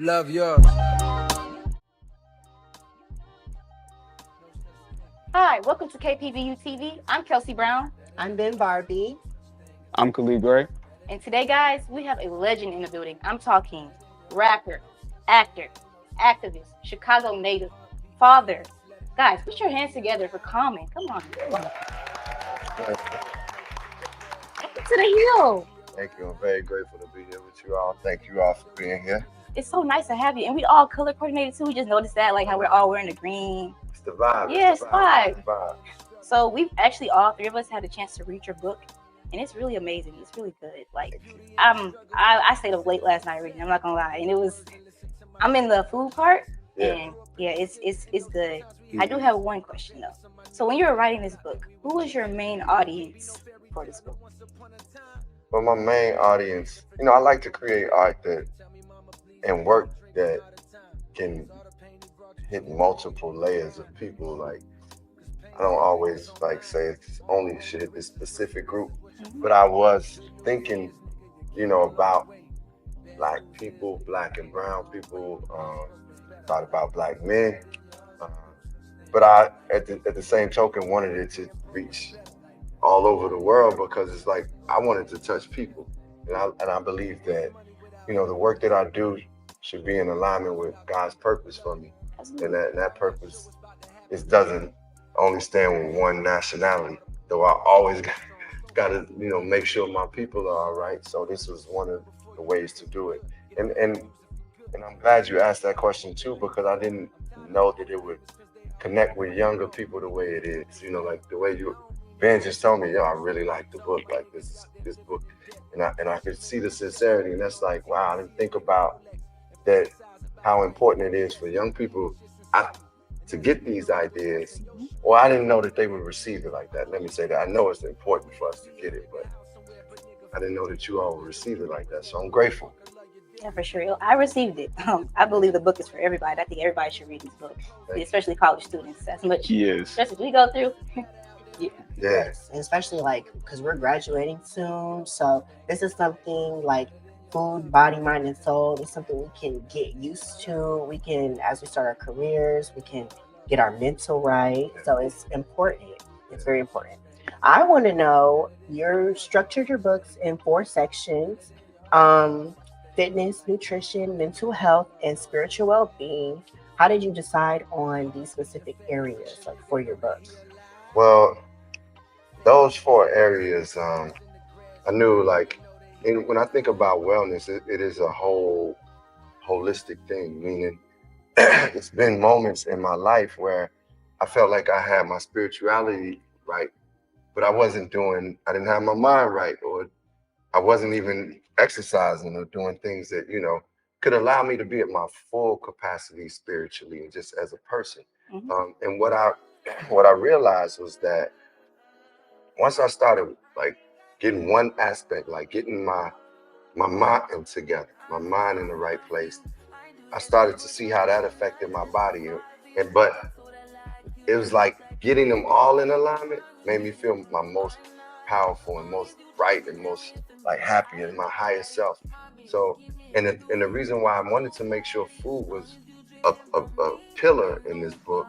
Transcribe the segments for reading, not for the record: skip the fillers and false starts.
Love yours. Hi, welcome to KPVU-TV. I'm Kelci Brown. I'm Ben Barbie. I'm Khalid. And today, guys, we have a legend in the building. I'm talking rapper, actor, activist, Chicago native, father. Guys, put your hands together for Common. Come on. Welcome to the Hill. Thank you. I'm very grateful to be here with you all. Thank you all for being here. It's so nice to have you. And we all color coordinated too. We just noticed that, like how we're all wearing the green. It's the vibe. Yeah, it's vibe. It's the vibe. So we've actually, all three of us had a chance to read your book. And it's really amazing. It's really good. Like, I stayed up late last night reading. I'm not gonna lie. And I'm in the food part. Yeah. And yeah, it's good. I do have one question though. So when you were writing this book, who was your main audience for this book? But my main audience, I like to create art and work that can hit multiple layers of people. Like, I don't always say it's only should hit this specific group, but I was thinking, about Black people, Black and brown people, thought about Black men, but I, at the same token, wanted it to reach all over the world because it's like I wanted to touch people, and I believe that the work that I do should be in alignment with God's purpose for me, and that purpose doesn't only stand with one nationality. Though I always got to make sure my people are all right. So this was one of the ways to do it, and I'm glad you asked that question too, because I didn't know that it would connect with younger people the way it is. Like the way Ben just told me, I really like the book, like this book, and I could see the sincerity, and that's like, wow, I didn't think about that, how important it is for young people to get these ideas. Well, I didn't know that they would receive it like that. Let me say that. I know it's important for us to get it, but I didn't know that you all would receive it like that. So I'm grateful. Yeah, for sure. I received it. I believe the book is for everybody. I think everybody should read this book, especially college students. As much stress as we go through. Yeah. Yes, and especially because we're graduating soon, so this is something like food, body, mind, and soul. It's something we can get used to. We can, as we start our careers, we can get our mental right. So it's important. It's very important. I want to know, you structured your books in 4 sections: fitness, nutrition, mental health, and spiritual well-being. How did you decide on these specific areas for your books? Well, those 4 areas, I knew when I think about wellness, it is a whole holistic thing, meaning it's been moments in my life where I felt like I had my spirituality right, but I didn't have my mind right, or I wasn't even exercising or doing things that, could allow me to be at my full capacity spiritually and just as a person. And what I realized was that once I started getting one aspect, getting my mind together, my mind in the right place, I started to see how that affected my body. But it was like getting them all in alignment made me feel my most powerful and most bright and most happy in my highest self. So, and the reason why I wanted to make sure food was a pillar in this book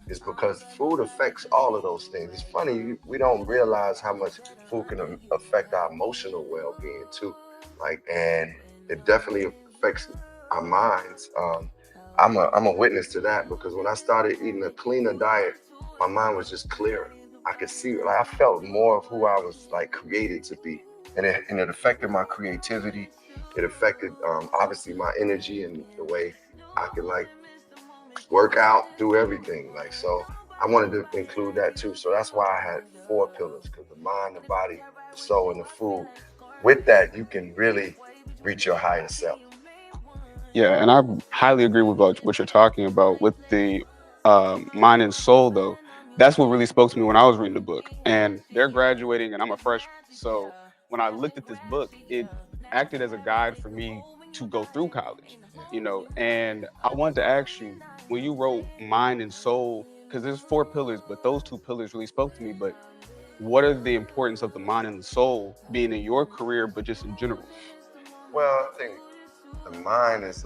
is because food affects all of those things. It's funny, we don't realize how much food can affect our emotional well-being too. And it definitely affects our minds. I'm a witness to that, because when I started eating a cleaner diet, my mind was just clearer. I could see, I felt more of who I was created to be. And it affected my creativity. It affected obviously my energy and the way I could work out, do everything. So I wanted to include that too. So that's why I had 4 pillars, because the mind, the body, the soul, and the food. With that, you can really reach your higher self. Yeah, and I highly agree with what you're talking about with the mind and soul, though. That's what really spoke to me when I was reading the book. And they're graduating, and I'm a freshman. So when I looked at this book, it acted as a guide for me to go through college, And I wanted to ask you, when you wrote mind and soul, because there's 4 pillars, but those 2 pillars really spoke to me. But what are the importance of the mind and the soul being in your career, but just in general? Well, I think the mind is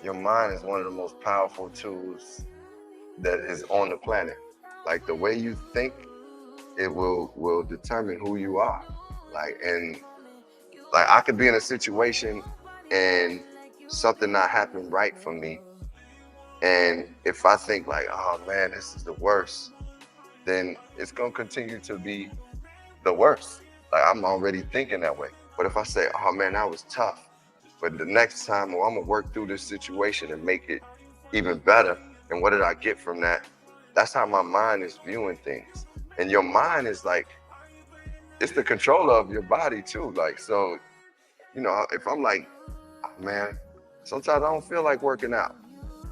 your mind is one of the most powerful tools that is on the planet. Like the way you think, it will determine who you are. And I could be in a situation and something not happen right for me. And if I think like, oh man, this is the worst, then it's gonna continue to be the worst. Like I'm already thinking that way. But if I say, oh man, that was tough, but the next time, well, I'm gonna work through this situation and make it even better. And what did I get from that? That's how my mind is viewing things. And your mind is like, it's the controller of your body too. Like, so, you know, if I'm like, oh, man, sometimes I don't feel like working out,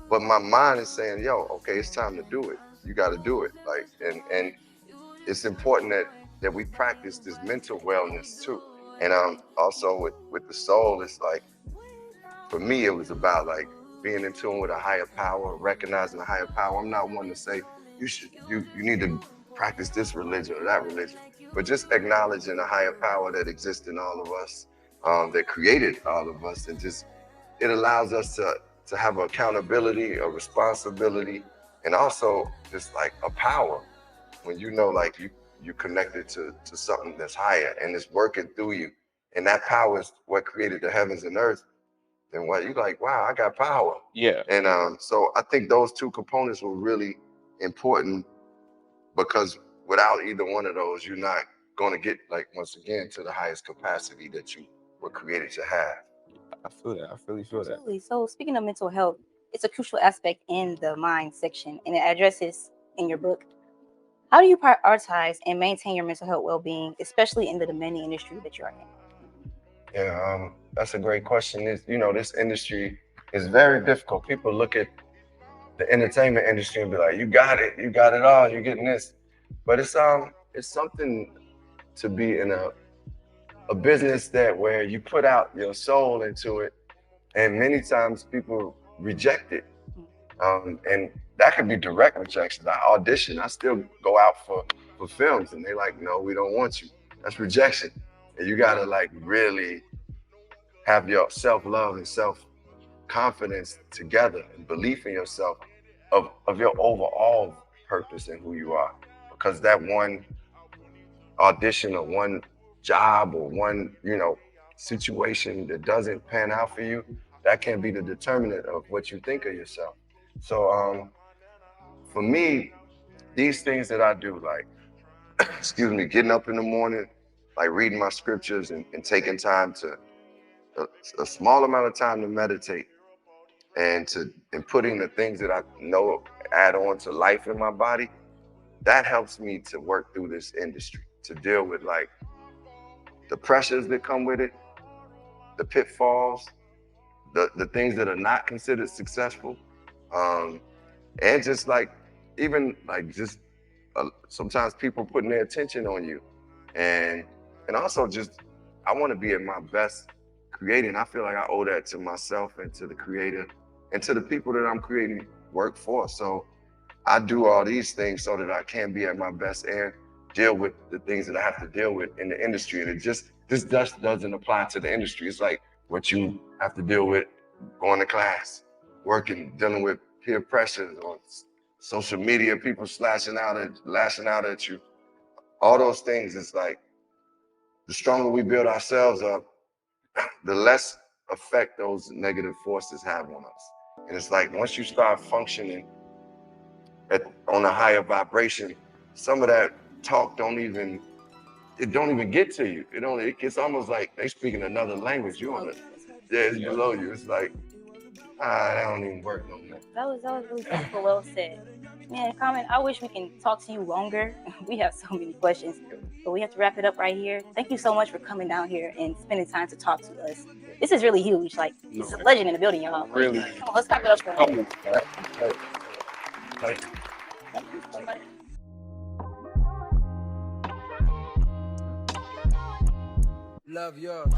but my mind is saying, yo, okay, it's time to do it. You got to do it. Like, and it's important that we practice this mental wellness too. And also with the soul, it's like, for me, it was about like being in tune with a higher power, recognizing a higher power. I'm not one to say you need to practice this religion or that religion, but just acknowledging a higher power that exists in all of us, that created all of us, and just it allows us to have accountability, a responsibility, and also just like a power when you know like you connected to something that's higher and it's working through you, and that power is what created the heavens and earth. Then what you like, wow, I got power. Yeah. And so I think those two components were really important, because without either one of those, you're not going to get, like, once again, to the highest capacity that you were created to have. I feel that. I really feel that. Absolutely. So speaking of mental health, it's a crucial aspect in the mind section, and it addresses in your book. How do you prioritize and maintain your mental health well-being, especially in the demanding industry that you're in? Yeah, that's a great question. This industry is very difficult. People look at the entertainment industry and be like, you got it all, you're getting this. But it's something to be in a business where you put out your soul into it, and many times people reject it. And that could be direct rejection. I audition, I still go out for films, and they like, no, we don't want you. That's rejection. And you gotta like really have your self-love and self-confidence together and belief in yourself of your overall purpose and who you are. Because that one audition or one job or one, situation that doesn't pan out for you, that can be the determinant of what you think of yourself. So for me, these things that I do, like, getting up in the morning, like reading my scriptures and taking time to, a small amount of time to meditate and putting the things that I know add on to life in my body, that helps me to work through this industry, to deal with like the pressures that come with it, the pitfalls, the things that are not considered successful, and just like, even like just sometimes people putting their attention on you, and also just, I want to be at my best creating. I feel like I owe that to myself and to the creator and to the people that I'm creating work for. So I do all these things so that I can be at my best and deal with the things that I have to deal with in the industry. And this just doesn't apply to the industry. It's like what you have to deal with going to class, working, dealing with peer pressures on social media, people lashing out at you. All those things, it's like the stronger we build ourselves up, the less effect those negative forces have on us. And it's like once you start functioning on a higher vibration, some of that talk don't even get to you. It's almost like they speaking another language. It's below you. It's like, that don't even work no more. That was really beautiful, well said. Man, Common, I wish we can talk to you longer. We have so many questions, but we have to wrap it up right here. Thank you so much for coming down here and spending time to talk to us. This is really huge. Like, it's a legend in the building, y'all. Really? Come on, let's clap it up for him. Thank you. Love yours.